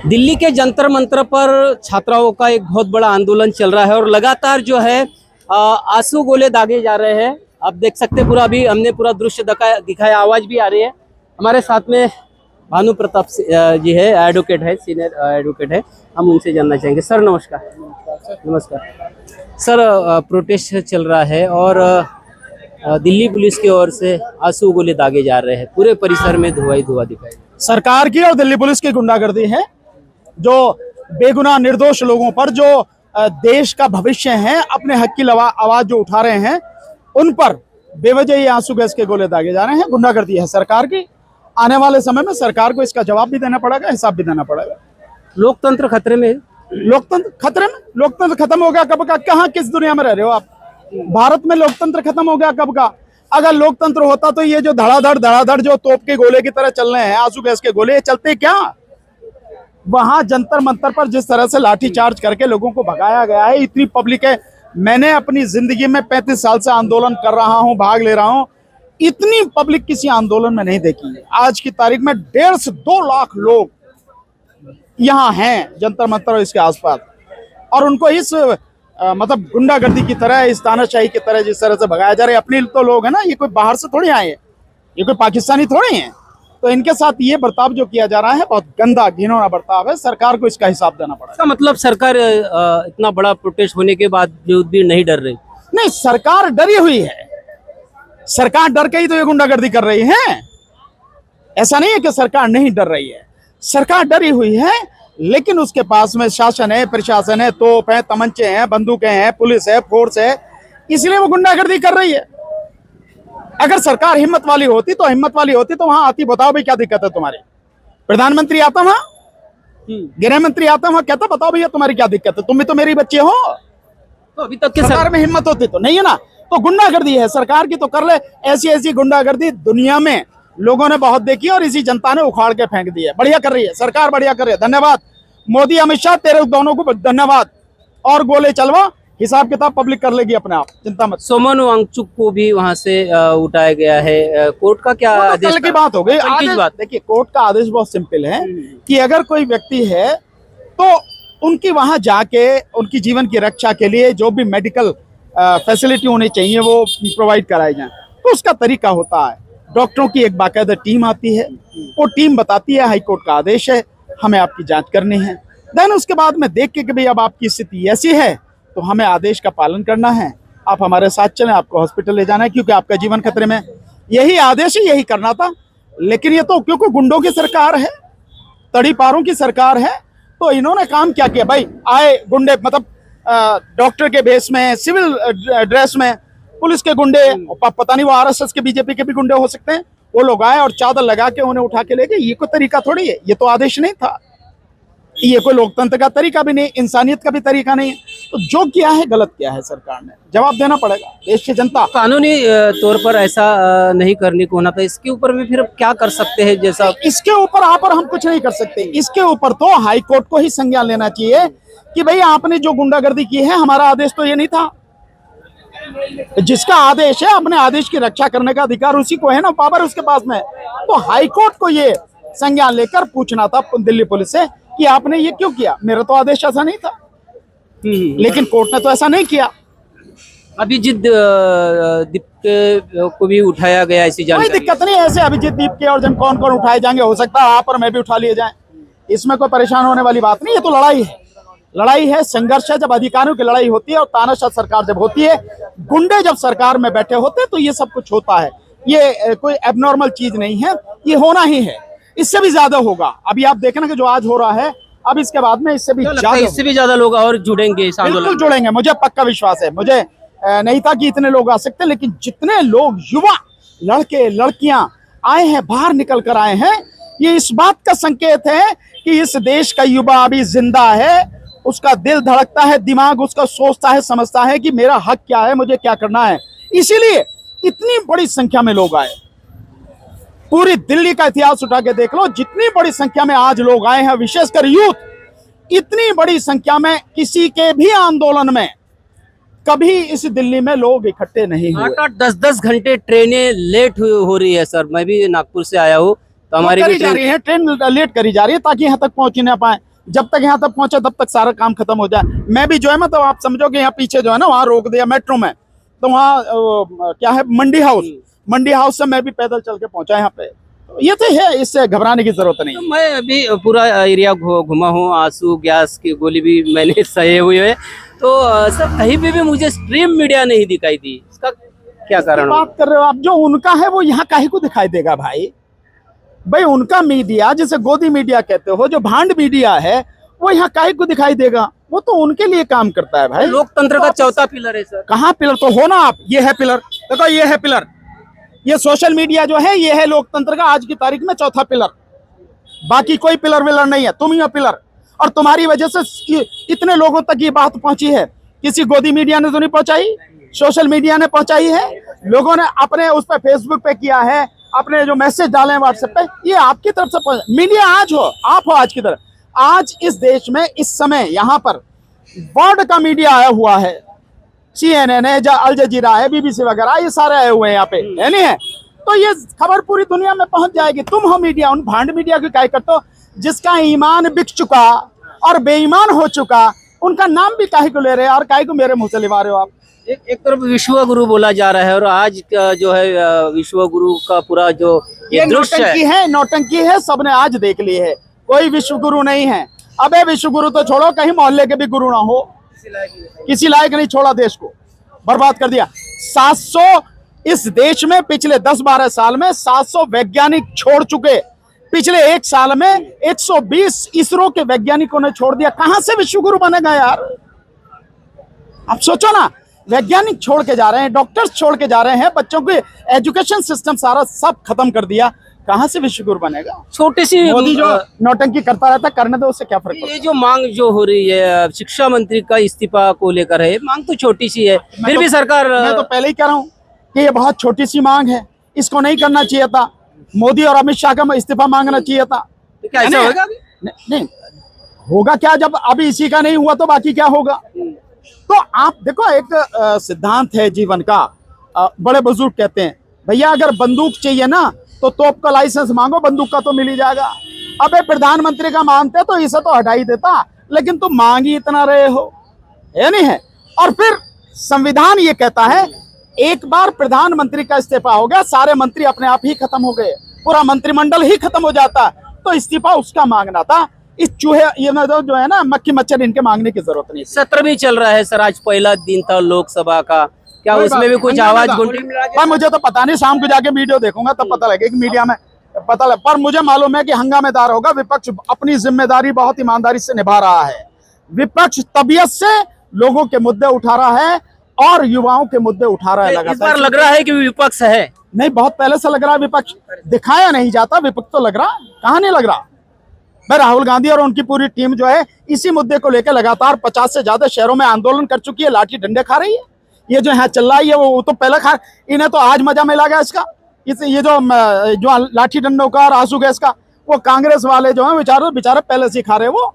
दिल्ली के जंतर मंतर पर छात्राओं का एक बहुत बड़ा आंदोलन चल रहा है और लगातार जो है आंसू गोले दागे जा रहे हैं। आप देख सकते हैं, पूरा अभी हमने पूरा दृश्य दिखाया, आवाज भी आ रही है। हमारे साथ में भानु प्रताप जी है, एडवोकेट है, सीनियर एडवोकेट है। हम उनसे जानना चाहेंगे। सर नमस्कार। नमस्कार सर, प्रोटेस्ट चल रहा है और दिल्ली पुलिस की ओर से आंसू गोले दागे जा रहे हैं, पूरे परिसर में धुआं ही धुआं दिखाई। सरकार की और दिल्ली पुलिस की गुंडागर्दी है, जो बेगुनाह निर्दोष लोगों पर, जो देश का भविष्य है, अपने हक की आवाज जो उठा रहे हैं, उन पर बेवजह ही आंसू गैस के गोले दागे जा रहे हैं। गुंडागर्दी है सरकार की। आने वाले समय में सरकार को इसका जवाब भी देना पड़ेगा, हिसाब भी देना पड़ेगा। लोकतंत्र खतरे में। लोकतंत्र खतरे में? लोकतंत्र खत्म हो गया कब का? कहाँ, किस दुनिया में रह रहे हो आप? भारत में लोकतंत्र खत्म हो गया कब का? अगर लोकतंत्र होता तो ये जो धड़ाधड़ जो तोप के गोले की तरह चल रहे हैं, आंसू गैस के गोले, ये चलते क्या? वहां जंतर मंतर पर जिस तरह से लाठीचार्ज करके लोगों को भगाया गया है, इतनी पब्लिक है। मैंने अपनी जिंदगी में 35 साल से आंदोलन कर रहा हूं, भाग ले रहा हूं, इतनी पब्लिक किसी आंदोलन में नहीं देखी। आज की तारीख में 1.5 से 2 लाख लोग यहाँ हैं जंतर मंतर और इसके आसपास, और उनको इस मतलब गुंडागर्दी की तरह, इस तानाशाही की तरह जिस तरह से भगाया जा रहा है। अपने तो लोग हैं ना, ये कोई बाहर से थोड़ी आए हैं, ये कोई पाकिस्तानी थोड़ी हैं। तो इनके साथ ये बर्ताव जो किया जा रहा है, बहुत गंदा घिनौना बर्ताव है। सरकार को इसका हिसाब देना पड़ेगा। इसका मतलब सरकार इतना बड़ा प्रोटेस्ट होने के बाद भी नहीं डर रही? नहीं, सरकार डरी हुई है। सरकार डर के ही तो ये गुंडागर्दी कर रही है। ऐसा नहीं है कि सरकार नहीं डर रही है, सरकार डरी हुई है, लेकिन उसके पास में शासन है, प्रशासन है, तोप है, तमंचे हैं, बंदूकें हैं, पुलिस है, फोर्स है, इसलिए वो गुंडागर्दी कर रही है। अगर सरकार हिम्मत वाली होती तो वहां आती, बताओ भाई क्या दिक्कत है तुम्हारी? प्रधानमंत्री आता वहां, गृह मंत्री आता वहां, कहता बताओ भैया तुम्हारी क्या दिक्कत है, तुम भी तो मेरी बच्चे हो। तो अभी तक सरकार में हिम्मत होती तो नहीं है ना। तो गुंडागर्दी है सरकार की, तो कर ले। ऐसी गुंडागर्दी दुनिया में लोगों ने बहुत देखी और इसी जनता ने उखाड़ के फेंक दी है। बढ़िया कर रही है सरकार, बढ़िया कर रही है। धन्यवाद मोदी, अमित शाह, तेरे दोनों को धन्यवाद। और गोले चलवा, हिसाब किताब पब्लिक कर लेगी अपने आप, चिंता मत। सोमन वांगचुक को भी वहां से उठाया गया है। कोर्ट का क्या आदेश? कल की बात हो गई। देखिए, कोर्ट का आदेश बहुत सिंपल है कि अगर कोई व्यक्ति है तो उनकी वहां जाके उनकी जीवन की रक्षा के लिए जो भी मेडिकल फैसिलिटी होनी चाहिए वो प्रोवाइड कराई जाए। तो उसका तरीका होता है, डॉक्टरों की एक बाकायदा टीम आती है, वो टीम बताती है हाईकोर्ट का आदेश है, हमें आपकी जांच करनी है। देन उसके बाद में देख के कि भाई अब आपकी स्थिति ऐसी है तो हमें आदेश का पालन करना है, आप हमारे साथ चलें, आपको हॉस्पिटल ले जाना है क्योंकि आपका जीवन खतरे में। यही आदेश है, यही करना था। लेकिन ये तो क्योंकि गुंडों की सरकार है, तड़ीपारों की सरकार है, तो इन्होंने काम क्या किया भाई? आए गुंडे, मतलब डॉक्टर के भेष में, सिविल ड्रेस में, पुलिस के गुंडे, पता नहीं वो आरएसएस के, बीजेपी के भी गुंडे हो सकते हैं, वो लोग आए और चादर लगा के उन्हें उठा के ले गए। ये कोई तरीका थोड़ी है, ये तो आदेश नहीं था, ये कोई लोकतंत्र का तरीका भी नहीं, इंसानियत का भी तरीका नहीं है। तो जो किया है गलत किया है, सरकार ने जवाब देना पड़ेगा देश की जनता। कानूनी तौर पर ऐसा नहीं करने को होना था, इसके ऊपर भी फिर क्या कर सकते हैं? जैसा इसके ऊपर आप और हम कुछ नहीं कर सकते। इसके ऊपर तो हाई कोर्ट को ही संज्ञान लेना चाहिए कि भाई आपने जो गुंडागर्दी की है, हमारा आदेश तो ये नहीं था। जिसका आदेश है, अपने आदेश की रक्षा करने का अधिकार उसी को है ना, पावर उसके पास में। तो हाई कोर्ट को ये संज्ञान लेकर पूछना था दिल्ली पुलिस से कि आपने ये क्यों किया, मेरा तो आदेश ऐसा नहीं था। लेकिन कोर्ट ने तो ऐसा नहीं किया। अभिजीत दीप को भी उठाया गया, ऐसी जानकारी? कोई दिक्कत नहीं है, ऐसे अभिजीत दीप के और जन कौन कौन उठाए जाएंगे, हो सकता है आप और मैं भी उठा लिए जाएं, इसमें कोई परेशान होने वाली बात नहीं। ये तो लड़ाई है, संघर्ष है। जब अधिकारियों की लड़ाई होती है और तानाशाह सरकार जब होती है, गुंडे जब सरकार में बैठे होते हैं, तो ये सब कुछ होता है। ये कोई एबनॉर्मल चीज नहीं है, ये होना ही है। इससे भी ज्यादा होगा। अभी आप देखें ना कि जो आज हो रहा है, अब इसके बाद में इससे भी ज्यादा लोग और जुड़ेंगे इस आंदोलन। बिल्कुल जुड़ेंगे, मुझे पक्का विश्वास है। मुझे नहीं था कि इतने लोग आ सकते, लेकिन जितने लोग, युवा, लड़के लड़कियां आए हैं, बाहर निकल कर आए हैं, ये इस बात का संकेत है कि इस देश का युवा अभी जिंदा है, उसका दिल धड़कता है, दिमाग उसका सोचता है, समझता है कि मेरा हक क्या है, मुझे क्या करना है। इसीलिए इतनी बड़ी संख्या में लोग आए। पूरी दिल्ली का इतिहास उठा के देख लो, जितनी बड़ी संख्या में आज लोग आए हैं, विशेषकर यूथ, इतनी बड़ी संख्या में किसी के भी आंदोलन में कभी इस दिल्ली में लोग इकट्ठे नहीं हुए। 8-8, 10-10 घंटे ट्रेनें लेट हो रही है सर। मैं भी नागपुर से आया हूँ, तो हमारी करी भी जा रही है, ट्रेन लेट करी जा रही है ताकि यहाँ तक पहुंच ना पाए। जब तक यहाँ तक पहुंचे तब तक सारा काम खत्म हो जाए। मैं भी जो है मतलब आप समझो कि यहाँ पीछे जो है ना वहाँ रोक दिया मेट्रो में, तो वहाँ क्या है मंडी हाउस से मैं भी पैदल चल के पहुंचा यहाँ पे। तो ये तो है, इससे घबराने की जरूरत नहीं। तो मैं अभी पूरा एरिया घुमा हूँ, आंसू गैस की गोली भी मैंने सहे हुए है। तो सर कहीं पे भी मुझे स्ट्रीम मीडिया नहीं दिखाई दी, इसका क्या कारण होगा? बात कर रहे हो आप, जो उनका है वो यहाँ काहे को दिखाई देगा भाई? भाई उनका मीडिया, जिसे गोदी मीडिया कहते हो, जो भांड मीडिया है, वो यहाँ काहे को दिखाई देगा? वो तो उनके लिए काम करता है भाई। लोकतंत्र का चौथा पिलर है सर। कहाँ पिलर? तो हो ना आप, ये है पिलर, देखो ये है पिलर। ये सोशल मीडिया जो है ये है लोकतंत्र का आज की तारीख में चौथा पिलर। बाकी कोई पिलर विलर नहीं है, तुम ही हो पिलर। और तुम्हारी वजह से इतने लोगों तक ये बात पहुंची है। किसी गोदी मीडिया ने तो नहीं पहुंचाई, सोशल मीडिया ने पहुंचाई है। लोगों ने अपने उस पर फेसबुक पे किया है, अपने जो मैसेज डाले हैं व्हाट्सएप पे, ये आपकी तरफ से मीडिया आज हो, आप हो आज की तरफ। आज इस देश में इस समय यहाँ पर वर्ल्ड का मीडिया आया हुआ है, CNN है, अल जजीरा है, BBC वगैरह, ये सारे आए हुए हैं यहाँ पे, है नहीं है? तो ये खबर पूरी दुनिया में पहुंच जाएगी। तुम हो मीडिया, उन भांड मीडिया की काय करते हो जिसका ईमान बिक चुका और बेईमान हो चुका, उनका नाम भी काहे को ले रहे हैं और काहे को मेरे मुंह से लिवा रहे हो आप? एक तरफ विश्व गुरु बोला जा रहा है और आज का जो है विश्व गुरु का पूरा जो ये दृश्य है, नौटंकी है, सबने आज देख ली है। कोई विश्व गुरु नहीं है। अबे विश्व गुरु तो छोड़ो, कहीं मोहल्ले के भी गुरु ना हो, किसी लायक नहीं छोड़ा, देश को बर्बाद कर दिया। 700 इस देश में पिछले 10-12 साल में 700 वैज्ञानिक छोड़ चुके। पिछले एक साल में 120 इसरो के वैज्ञानिकों ने छोड़ दिया। कहां से विश्व गुरु बनेगा यार? आप सोचो ना, वैज्ञानिक छोड़ के जा रहे हैं, डॉक्टर्स छोड़ के जा रहे हैं, बच्चों के एजुकेशन सिस्टम सारा सब खत्म कर दिया। कहां से विश्व गुरु बनेगा? छोटी सी मोदी जो नौटंकी करता रहता, करने दो, उससे क्या फर्क पड़ता है? ये जो मांग जो हो रही है शिक्षा मंत्री का इस्तीफा को लेकर है, मांग तो छोटी सी है, फिर भी सरकार, मैं तो पहले ही कह रहा हूँ कि ये बहुत छोटी सी मांग है, इसको नहीं करना चाहिए था। मोदी और अमित शाह का इस्तीफा मांगना चाहिए था। तो क्या ऐसा होगा? नहीं होगा क्या, जब अभी इसी का नहीं हुआ तो बाकी क्या होगा? तो आप देखो, एक सिद्धांत है जीवन का, बड़े बुजुर्ग कहते हैं, भैया अगर बंदूक चाहिए ना तो तोप का लाइसेंस मांगो, बंदूक का तो मिल ही जाएगा। अबे प्रधानमंत्री का मानते तो इसे तो हटा ही देता, लेकिन तुम मांग ही इतना रहे हो, है नहीं है? और फिर संविधान ये कहता है एक बार प्रधानमंत्री का इस्तीफा हो गया, सारे मंत्री अपने आप ही खत्म हो गए, पूरा मंत्रिमंडल ही खत्म हो जाता। तो इस्तीफा उसका मांगना था। इस चूहे ये जो है ना, मक्खी मच्छर, इनके मांगने की जरूरत नहीं। सत्र भी चल रहा है सर, आज पहला दिन था लोकसभा का, क्या उसमें भी कुछ आवाज पर मुझे तो पता नहीं, शाम को जाके वीडियो देखूंगा तब पता लगेगा कि मीडिया में पता लगे। पर मुझे मालूम है कि हंगामेदार होगा। विपक्ष अपनी जिम्मेदारी बहुत ईमानदारी से निभा रहा है। विपक्ष तबीयत से लोगों के मुद्दे उठा रहा है और युवाओं के मुद्दे उठा रहा है लगातार। इस बार लग रहा है कि विपक्ष है, नहीं बहुत पहले से लग रहा है विपक्ष, दिखाया नहीं जाता, विपक्ष तो लग रहा, कहाँ नहीं लग रहा। भाई राहुल गांधी और उनकी पूरी टीम जो है इसी मुद्दे को लेकर लगातार 50 से ज्यादा शहरों में आंदोलन कर चुकी है, लाठी डंडे खा रही है। ये जो यहाँ चल रहा है वो तो पहले खा, इन्हें तो आज मजा मिला गया इसका। ये जो लाठी डंडों का और आंसू गैस का, वो कांग्रेस वाले जो है बेचारे पहले से खा रहे, वो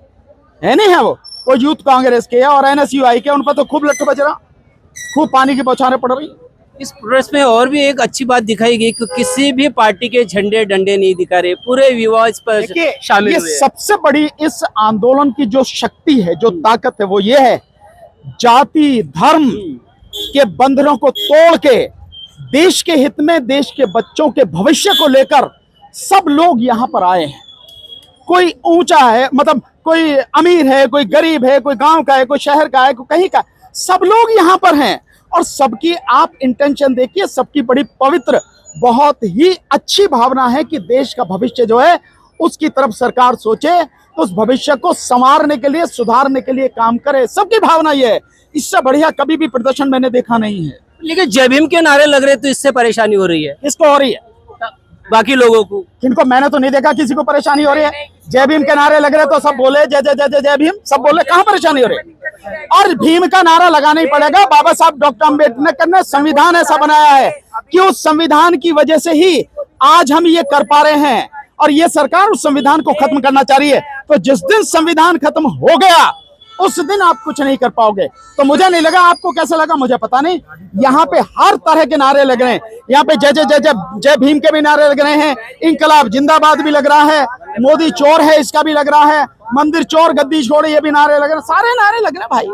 है नहीं है, वो यूथ कांग्रेस के और NSUI के, उन पर तो खूब लट्ठू बज रहा, खूब पानी की बौछारें पड़ रही। इस प्रोटेस्ट में और भी एक अच्छी बात दिखाई गई कि किसी भी पार्टी के झंडे डंडे नहीं दिखा रहे, पूरे युवा इस पर शामिल हुए। सबसे बड़ी इस आंदोलन की जो शक्ति है, जो ताकत है, वो ये है, जाति धर्म के बंधनों को तोड़ के देश के हित में, देश के बच्चों के भविष्य को लेकर सब लोग यहाँ पर आए हैं। कोई ऊंचा है, मतलब कोई अमीर है, कोई गरीब है, कोई गांव का है, कोई शहर का है, कोई कहीं का, सब लोग यहाँ पर हैं। और सबकी आप इंटेंशन देखिए, सबकी बड़ी पवित्र, बहुत ही अच्छी भावना है कि देश का भविष्य जो है उसकी तरफ सरकार सोचे, तो उस भविष्य को संवारने के लिए, सुधारने के लिए काम करे। सबकी भावना ये है। इससे बढ़िया कभी भी प्रदर्शन मैंने देखा नहीं है। लेकिन जय भीम के नारे लग रहे तो इससे परेशानी हो रही है। किसको हो रही है? बाकी लोगों को। किनको? मैंने तो नहीं देखा किसी को परेशानी हो रही है। जय भीम के नारे लग रहे तो सब बोले जय जय जय जय जय भीम, सब बोले, कहाँ परेशानी हो रही है? और भीम का नारा लगाना ही पड़ेगा। बाबा साहब डॉक्टर अम्बेडकर ने संविधान ऐसा बनाया है कि उस संविधान की वजह से ही आज हम ये कर पा रहे हैं, और ये सरकार उस संविधान को खत्म करना चाह रही है। तो जिस दिन संविधान खत्म हो गया उस दिन आप कुछ नहीं कर पाओगे। तो मुझे नहीं लगा, आपको कैसा लगा मुझे पता नहीं। यहाँ पे हर तरह के नारे लग रहे हैं, यहाँ पे जय जय जय जय जय भीम के भी नारे लग रहे हैं, इंकलाब जिंदाबाद भी लग रहा है, मोदी चोर है इसका भी लग रहा है, मंदिर चोर गद्दी छोड़ ये भी नारे लग रहे हैं, सारे नारे लग रहे हैं भाई।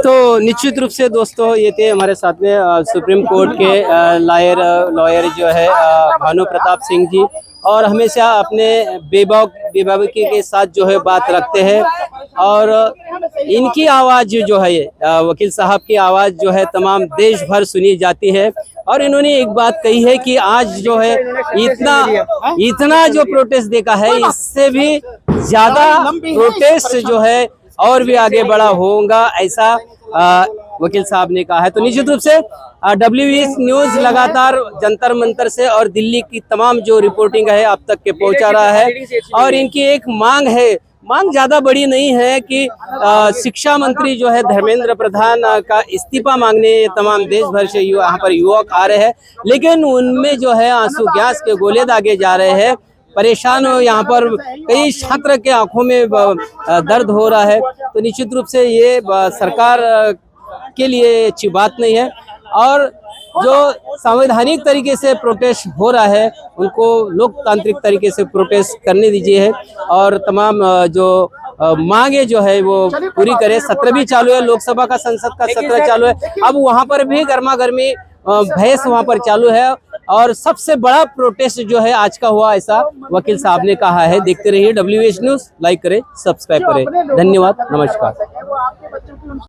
तो निश्चित रूप से दोस्तों ये थे हमारे साथ में सुप्रीम कोर्ट के लॉयर जो है भानु प्रताप सिंह जी, और हमेशा अपने बेबाकी के साथ जो है बात रखते हैं, और इनकी आवाज़ जो है वकील साहब की आवाज़ जो है तमाम देश भर सुनी जाती है। और इन्होंने एक बात कही है कि आज जो है इतना जो प्रोटेस्ट देखा है, इससे भी ज़्यादा प्रोटेस्ट जो है और भी आगे बढ़ा होगा, ऐसा वकील साहब ने कहा है। तो निश्चित रूप से WBS न्यूज लगातार जंतर मंतर से और दिल्ली की तमाम जो रिपोर्टिंग है आप तक के पहुंचा रहा है। और इनकी एक मांग है, मांग ज्यादा बड़ी नहीं है कि शिक्षा मंत्री जो है धर्मेंद्र प्रधान का इस्तीफा मांगने तमाम देश भर से यहाँ पर युवक आ रहे हैं, लेकिन उनमें जो है आंसू गैस के गोले दागे जा रहे हैं। परेशान हो, यहाँ पर कई छात्र के आंखों में दर्द हो रहा है। तो निश्चित रूप से ये सरकार के लिए अच्छी बात नहीं है, और जो संवैधानिक तरीके से प्रोटेस्ट हो रहा है उनको लोकतांत्रिक तरीके से प्रोटेस्ट करने दीजिए है, और तमाम जो मांगे जो है वो पूरी करे। सत्र भी चालू है, लोकसभा का संसद का सत्र चालू है, अब वहाँ पर भी गर्मा गर्मी बहस वहाँ पर चालू है, और सबसे बड़ा प्रोटेस्ट जो है आज का हुआ, ऐसा वकील साहब ने कहा है। देखते रहिए WBS न्यूज, लाइक करें, सब्सक्राइब करें। धन्यवाद, नमस्कार।